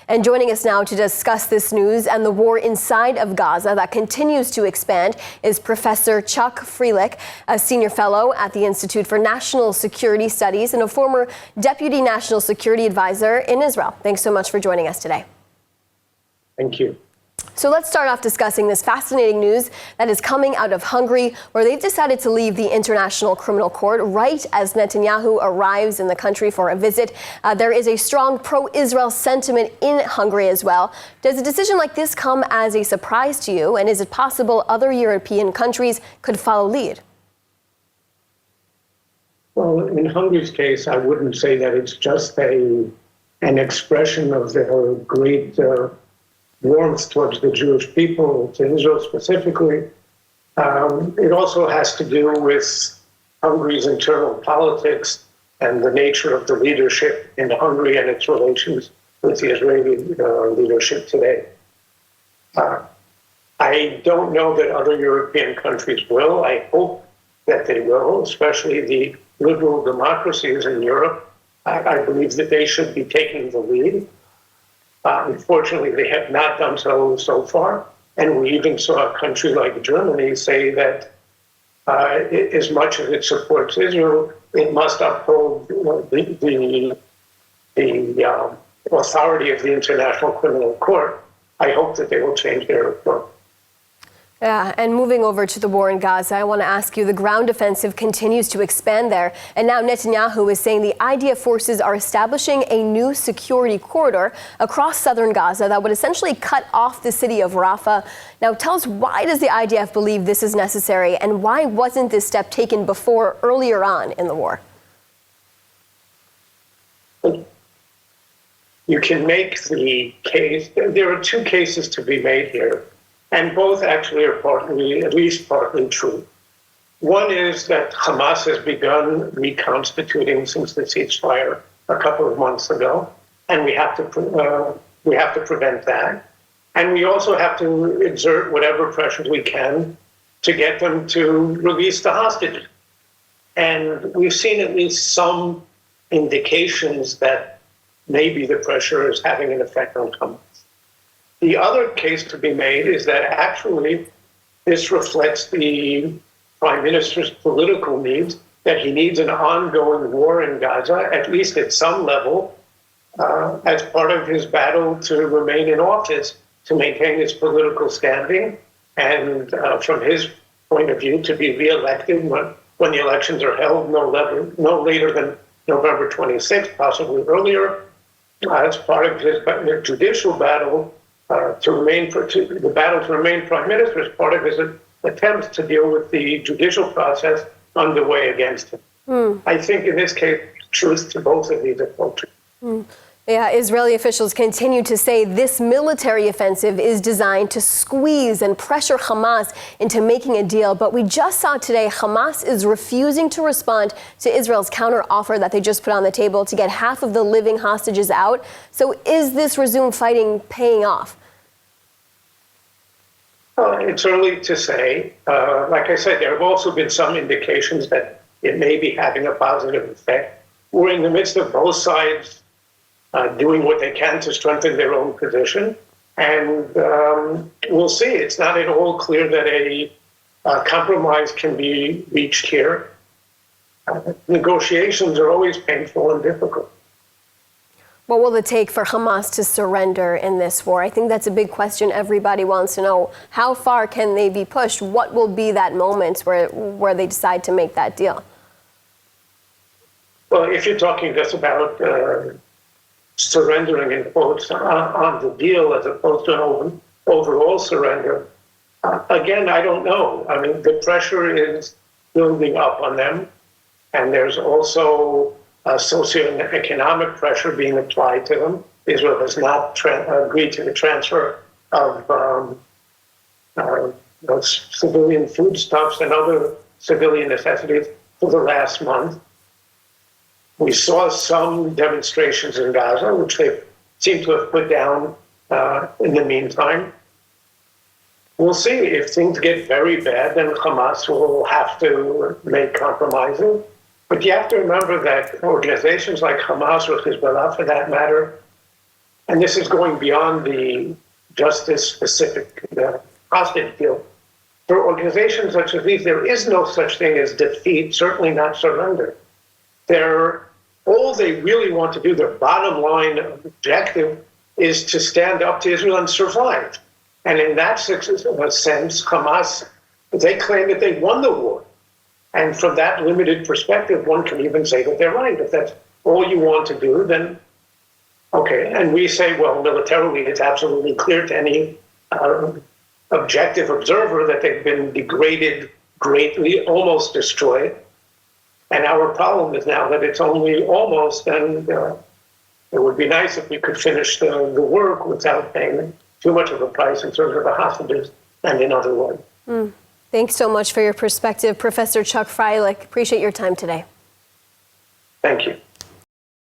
And joining us now to discuss this news and the war inside of Gaza that continues to expand is Professor Chuck Frelich, a senior fellow at the Institute for National Security Studies and a former deputy national security advisor in Israel. Thanks so much for joining us today. Thank you. So let's start off discussing this fascinating news that is coming out of Hungary, where they've decided to leave the International Criminal Court right as Netanyahu arrives in the country for a visit. There is a strong pro-Israel sentiment in Hungary as well. Does a decision like this come as a surprise to you? And is it possible other European countries could follow lead? Well, in Hungary's case, I wouldn't say that it's just an expression of their great warmth towards the Jewish people, to Israel specifically. It also has to do with Hungary's internal politics and the nature of the leadership in Hungary and its relations with the Israeli leadership today. I don't know that other European countries will. I hope that they will, especially the liberal democracies in Europe. I believe that they should be taking the lead. Unfortunately, they have not done so far. And we even saw a country like Germany say that as much as it supports Israel, it must uphold the authority of the International Criminal Court. I hope that they will change their approach. Yeah, and moving over to the war in Gaza, I want to ask you, the ground offensive continues to expand there. And now Netanyahu is saying the IDF forces are establishing a new security corridor across southern Gaza that would essentially cut off the city of Rafah. Now tell us, why does the IDF believe this is necessary, and why wasn't this step taken before, earlier on in the war? You can make the case. There are two cases to be made here. And both actually are at least partly true. One is that Hamas has begun reconstituting since the ceasefire a couple of months ago, and we have to prevent that. And we also have to exert whatever pressure we can to get them to release the hostages. And we've seen at least some indications that maybe the pressure is having an effect on Hamas. The other case to be made is that actually this reflects the Prime Minister's political needs, that he needs an ongoing war in Gaza, at least at some level, as part of his battle to remain in office, to maintain his political standing, and from his point of view, to be reelected when the elections are held no later than November 26th, possibly earlier, as part of his judicial battle, to remain prime minister as part of his attempts to deal with the judicial process underway against him. I think in this case, truth to both of these approaches. Yeah, Israeli officials continue to say this military offensive is designed to squeeze and pressure Hamas into making a deal. But we just saw today Hamas is refusing to respond to Israel's counteroffer that they just put on the table to get half of the living hostages out. So is this resumed fighting paying off? It's early to say. Like I said, there have also been some indications that it may be having a positive effect. We're in the midst of both sides doing what they can to strengthen their own position. And we'll see. It's not at all clear that a compromise can be reached here. Negotiations are always painful and difficult. What will it take for Hamas to surrender in this war? I think that's a big question everybody wants to know. How far can they be pushed? What will be that moment where they decide to make that deal? Well, if you're talking just about surrendering in quotes on the deal as opposed to an overall surrender, again, I don't know. I mean, the pressure is building up on them, and there's also socioeconomic pressure being applied to them. Israel has not agreed to the transfer of civilian foodstuffs and other civilian necessities for the last month. We saw some demonstrations in Gaza, which they seem to have put down in the meantime. We'll see. If things get very bad, then Hamas will have to make compromises. But you have to remember that organizations like Hamas or Hezbollah, for that matter, and this is going beyond the justice-specific hostage deal. For organizations such as these, there is no such thing as defeat, certainly not surrender. All they really want to do, their bottom line objective, is to stand up to Israel and survive. And in that sense, Hamas, they claim that they won the war. And from that limited perspective, one can even say that they're right. If that's all you want to do, then okay. And we say, well, militarily, it's absolutely clear to any objective observer that they've been degraded greatly, almost destroyed. And our problem is now that it's only almost, and it would be nice if we could finish the work without paying too much of a price in terms of the hostages and in other ways. Thanks so much for your perspective, Professor Chuck Freilich. Appreciate your time today. Thank you.